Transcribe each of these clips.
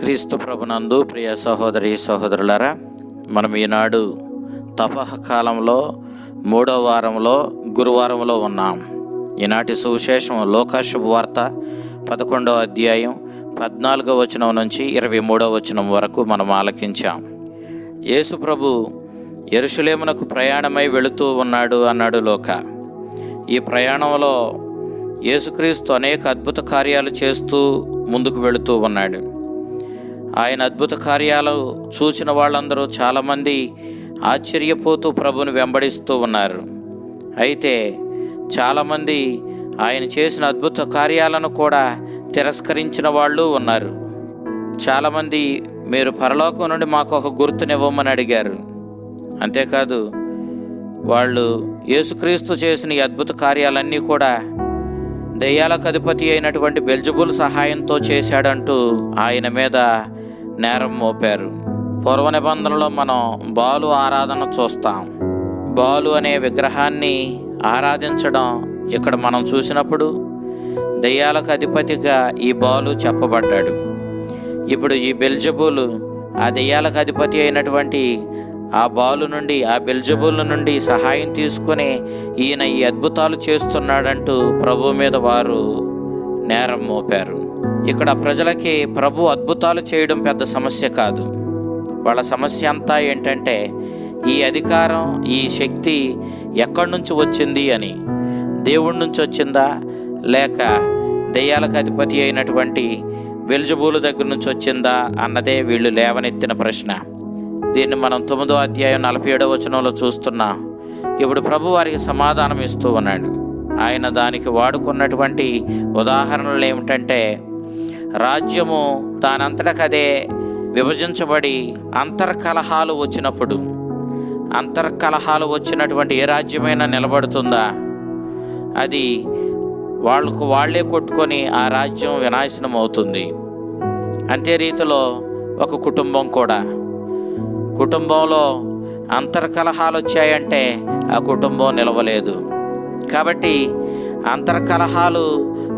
క్రీస్తు ప్రభునందు ప్రియ సహోదరి సహోదరులారా, మనం ఈనాడు తపః కాలంలో 3వ వారంలో గురువారంలో ఉన్నాం. ఈనాటి సువిశేషం లూకా శుభవార్త 11వ అధ్యాయం 14వ వచనం నుంచి 23వ వచనం వరకు మనం ఆలకించాం. యేసు ప్రభు యెరూషలేమునకు ప్రయాణమై వెళుతూ ఉన్నాడు అన్నాడు లూకా. ఈ ప్రయాణంలో యేసుక్రీస్తు అనేక అద్భుత కార్యాలు చేస్తూ ముందుకు వెళుతూ ఉన్నాడు. ఆయన అద్భుత కార్యాలు చూసిన వాళ్ళందరూ చాలామంది ఆశ్చర్యపోతూ ప్రభుని వెంబడిస్తూ ఉన్నారు. అయితే చాలామంది ఆయన చేసిన అద్భుత కార్యాలను కూడా తిరస్కరించిన వాళ్ళు ఉన్నారు. చాలామంది మీరు పరలోకం నుండి మాకు ఒక గుర్తునివ్వమని అడిగారు. అంతేకాదు, వాళ్ళు యేసుక్రీస్తు చేసిన ఈ అద్భుత కార్యాలన్నీ కూడా దెయ్యాలకు అధిపతి అయినటువంటి బెల్జెబూల్ సహాయంతో చేశాడంటూ ఆయన మీద నేరం మోపారు. పూర్వ నిబంధనలో మనం బాలు ఆరాధన చూస్తాం. బాలు అనే విగ్రహాన్ని ఆరాధించడం ఇక్కడ మనం చూసినప్పుడు దెయ్యాలకు అధిపతిగా ఈ బాలు చెప్పబడ్డాడు. ఇప్పుడు ఈ బెల్జెబూల్ ఆ దెయ్యాలకు అధిపతి అయినటువంటి ఆ బాలు నుండి, ఆ బెల్జెబూల్ నుండి సహాయం తీసుకొని ఈయన ఈ అద్భుతాలు చేస్తున్నాడంటూ ప్రభు మీద వారు నేరం మోపారు. ఇక్కడ ప్రజలకి ప్రభు అద్భుతాలు చేయడం పెద్ద సమస్య కాదు. వాళ్ళ సమస్య అంతా ఏంటంటే ఈ అధికారం, ఈ శక్తి ఎక్కడి నుంచి వచ్చింది అని. దేవుడి నుంచి వచ్చిందా, లేక దెయ్యాలకు అధిపతి అయినటువంటి బెల్జెబూల్ దగ్గర నుంచి వచ్చిందా అన్నదే వీళ్ళు లేవనెత్తిన ప్రశ్న. దీన్ని మనం 9వ అధ్యాయం 47వ వచనంలో చూస్తున్నాం. ఇప్పుడు ప్రభు వారికి సమాధానం ఇస్తూ ఉన్నాడు. ఆయన దానికి వాడుకున్నటువంటి ఉదాహరణలు ఏమిటంటే, రాజ్యము దానంతటకదే విభజించబడి అంతర్కలహాలు వచ్చినటువంటి ఏ రాజ్యమైనా నిలబడుతుందా? అది వాళ్ళే కొట్టుకొని ఆ రాజ్యం వినాశనం అవుతుంది. అంతే రీతిలో ఒక కుటుంబంలో అంతర్కలహాలు వచ్చాయంటే ఆ కుటుంబం నిలవలేదు. కాబట్టి అంతర్కలహాలు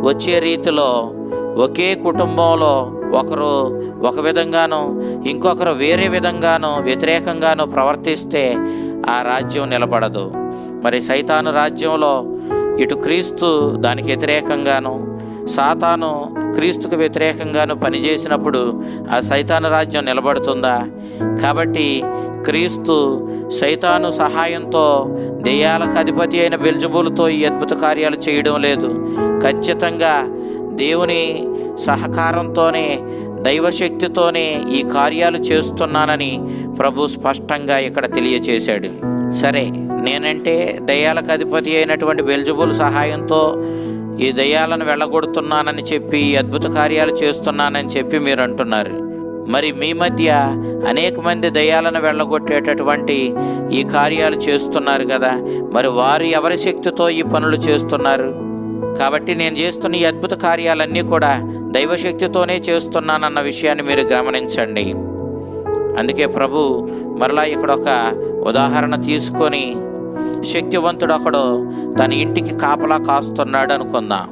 వచ్చే రీతిలో ఒకే కుటుంబంలో ఒకరు ఒక విధంగాను, ఇంకొకరు వేరే విధంగాను, వ్యతిరేకంగాను ప్రవర్తిస్తే ఆ రాజ్యం నిలబడదు. మరి సైతాను రాజ్యంలో ఇటు క్రీస్తు దానికి వ్యతిరేకంగాను, సాతాను క్రీస్తుకు వ్యతిరేకంగాను పనిచేసినప్పుడు ఆ సైతాను రాజ్యం నిలబడుతుందా? కాబట్టి క్రీస్తు సైతాను సహాయంతో దెయ్యాలకు అధిపతి అయిన బెల్జెబూలుతో ఈ అద్భుత కార్యాలు చేయడం లేదు. ఖచ్చితంగా దేవుని సహకారంతోనే, దైవశక్తితోనే ఈ కార్యాలు చేస్తున్నానని ప్రభు స్పష్టంగా ఇక్కడ తెలియచేశాడు. సరే, నేనంటే దెయ్యాలకు అధిపతి అయినటువంటి బెల్జెబూల్ సహాయంతో ఈ దెయ్యాలను వెళ్ళగొడుతున్నానని చెప్పి, ఈ అద్భుత కార్యాలు చేస్తున్నానని చెప్పి మీరు అంటున్నారు. మరి మీ మధ్య అనేక మంది దెయ్యాలను వెళ్ళగొట్టేటటువంటి ఈ కార్యాలు చేస్తున్నారు కదా, మరి వారు ఎవరి శక్తితో ఈ పనులు చేస్తున్నారు? కాబట్టి నేను చేస్తున్న ఈ అద్భుత కార్యాలన్నీ కూడా దైవశక్తితోనే చేస్తున్నానన్న విషయాన్ని మీరు గమనించండి. అందుకే ప్రభు మరలా ఇక్కడ ఒక ఉదాహరణ తీసుకొని, శక్తివంతుడు ఒకడు తన ఇంటికి కాపలా కాస్తున్నాడు అనుకుందాం.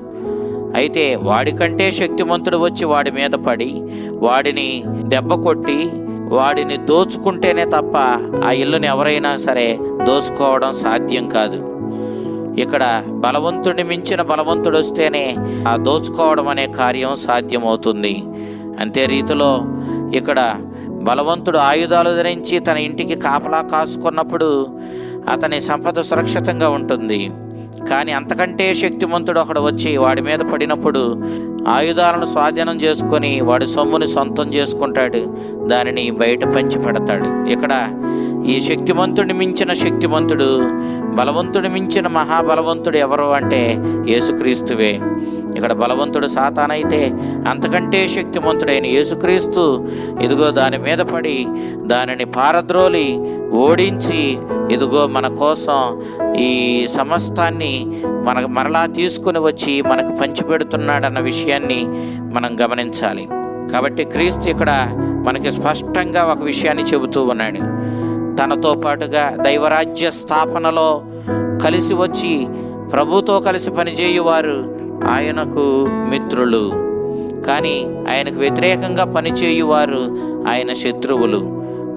అయితే వాడికంటే శక్తివంతుడు వచ్చి వాడి మీద పడి వాడిని దెబ్బ కొట్టి వాడిని దోచుకుంటేనే తప్ప ఆ ఇల్లుని ఎవరైనా సరే దోచుకోవడం సాధ్యం కాదు. ఇక్కడ బలవంతుడిని మించిన బలవంతుడు వస్తేనే ఆ దోచుకోవడం అనే కార్యం సాధ్యమవుతుంది. అంతే రీతిలో ఇక్కడ బలవంతుడు ఆయుధాలు ధరించి తన ఇంటికి కాపలా కాసుకున్నప్పుడు అతని సంపద సురక్షితంగా ఉంటుంది. కానీ అంతకంటే శక్తివంతుడు ఒకడు వచ్చి వాడి మీద పడినప్పుడు ఆయుధాలను స్వాధీనం చేసుకొని వాడి సొమ్ముని సొంతం చేసుకుంటాడు, దానిని బయట పంచి పెడతాడు. ఇక్కడ ఈ శక్తివంతుడిని మించిన శక్తివంతుడు, బలవంతుడిని మించిన మహాబలవంతుడు ఎవరు అంటే యేసుక్రీస్తువే. ఇక్కడ బలవంతుడు సాతానైతే అంతకంటే శక్తివంతుడైన యేసుక్రీస్తు ఇదిగో దాని మీద పడి దానిని పారద్రోలి ఓడించి ఇదిగో మన కోసం ఈ సమస్తాన్ని మరలా తీసుకుని వచ్చి మనకు పంచిపెడుతున్నాడన్న విషయాన్ని మనం గమనించాలి. కాబట్టి క్రీస్తు ఇక్కడ మనకి స్పష్టంగా ఒక విషయాన్ని చెబుతూ ఉన్నాడు. తనతో పాటుగా దైవరాజ్య స్థాపనలో కలిసి వచ్చి ప్రభుతో కలిసి పనిచేయువారు ఆయనకు మిత్రులు. కానీ ఆయనకు వ్యతిరేకంగా పనిచేయువారు ఆయన శత్రువులు,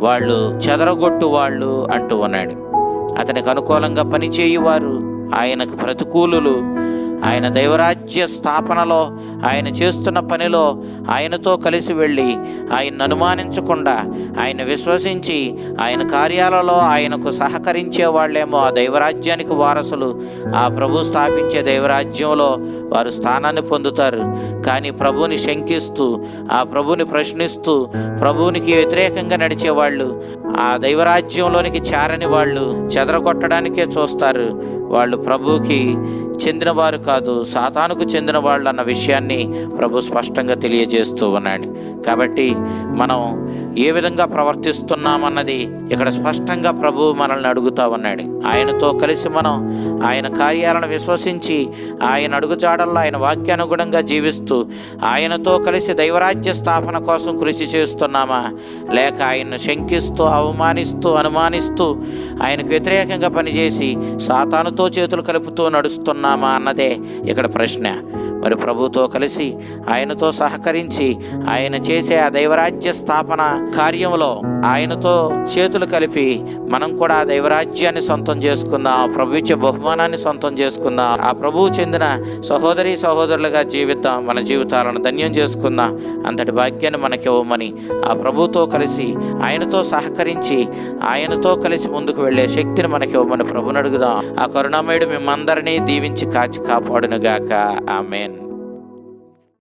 వాళ్ళు చెదరగొట్టు వాళ్ళు అంటూ ఉన్నాడు. అతనికి అనుకూలంగా పనిచేయువారు ఆయనకు ప్రతికూలులు. ఆయన దైవరాజ్య స్థాపనలో, ఆయన చేస్తున్న పనిలో ఆయనతో కలిసి వెళ్ళి ఆయన్ను అనుమానించకుండా, ఆయన విశ్వసించి ఆయన కార్యాలలో ఆయనకు సహకరించే వాళ్ళేమో ఆ దైవరాజ్యానికి వారసులు. ఆ ప్రభు స్థాపించే దైవరాజ్యంలో వారు స్థానాన్ని పొందుతారు. కానీ ప్రభువుని శంకిస్తూ, ఆ ప్రభువుని ప్రశ్నిస్తూ, ప్రభువునికి వ్యతిరేకంగా నడిచేవాళ్ళు, ఆ దైవరాజ్యంలోనికి చేరని వాళ్ళు, చెదరగొట్టడానికే చూస్తారు. వాళ్ళు ప్రభువుకి చెందినవారు కాదు, సాతానుకు చెందిన వాళ్ళు అన్న విషయాన్ని ప్రభు స్పష్టంగా తెలియజేస్తూ ఉన్నాడు. కాబట్టి మనం ఏ విధంగా ప్రవర్తిస్తున్నామన్నది ఇక్కడ స్పష్టంగా ప్రభు మనల్ని అడుగుతూ ఉన్నాడు. ఆయనతో కలిసి మనం ఆయన కార్యాలను విశ్వసించి, ఆయన అడుగుజాడల్లో ఆయన వాక్యానుగుణంగా జీవిస్తూ, ఆయనతో కలిసి దైవరాజ్య స్థాపన కోసం కృషి చేస్తున్నామా, లేక ఆయన్ను శంకిస్తూ, అవమానిస్తూ, అనుమానిస్తూ, ఆయనకు వ్యతిరేకంగా పనిచేసి సాతానుతో చేతులు కలుపుతూ నడుస్తున్నామా అన్నదే ఇక్కడ ప్రశ్న. మరి ప్రభుతో కలిసి ఆయనతో సహకరించి ఆయన చేసే ఆ దైవరాజ్య స్థాపన కార్యంలో ఆయనతో చేతులు కలిపి మనం కూడా ఆ దైవరాజ్యాన్ని సొంతం చేసుకుందాం, ఆ ప్రభు ఇచ్చే బహుమానాన్ని సొంతం చేసుకుందాం, ఆ ప్రభువు చెందిన సహోదరి సహోదరులుగా జీవిద్దాం, మన జీవితాలను ధన్యం చేసుకుందాం. అంతటి భాగ్యాన్ని మనకి ఇవ్వమని, ఆ ప్రభుతో కలిసి ఆయనతో సహకరించి ఆయనతో కలిసి ముందుకు వెళ్ళే శక్తిని మనకి ఇవ్వమని ప్రభుని అడుగుదాం. ఆ కరుణామయుడు మిమ్మందరినీ దీవించి కాచి కాపాడునుగాక. ఆమేన్.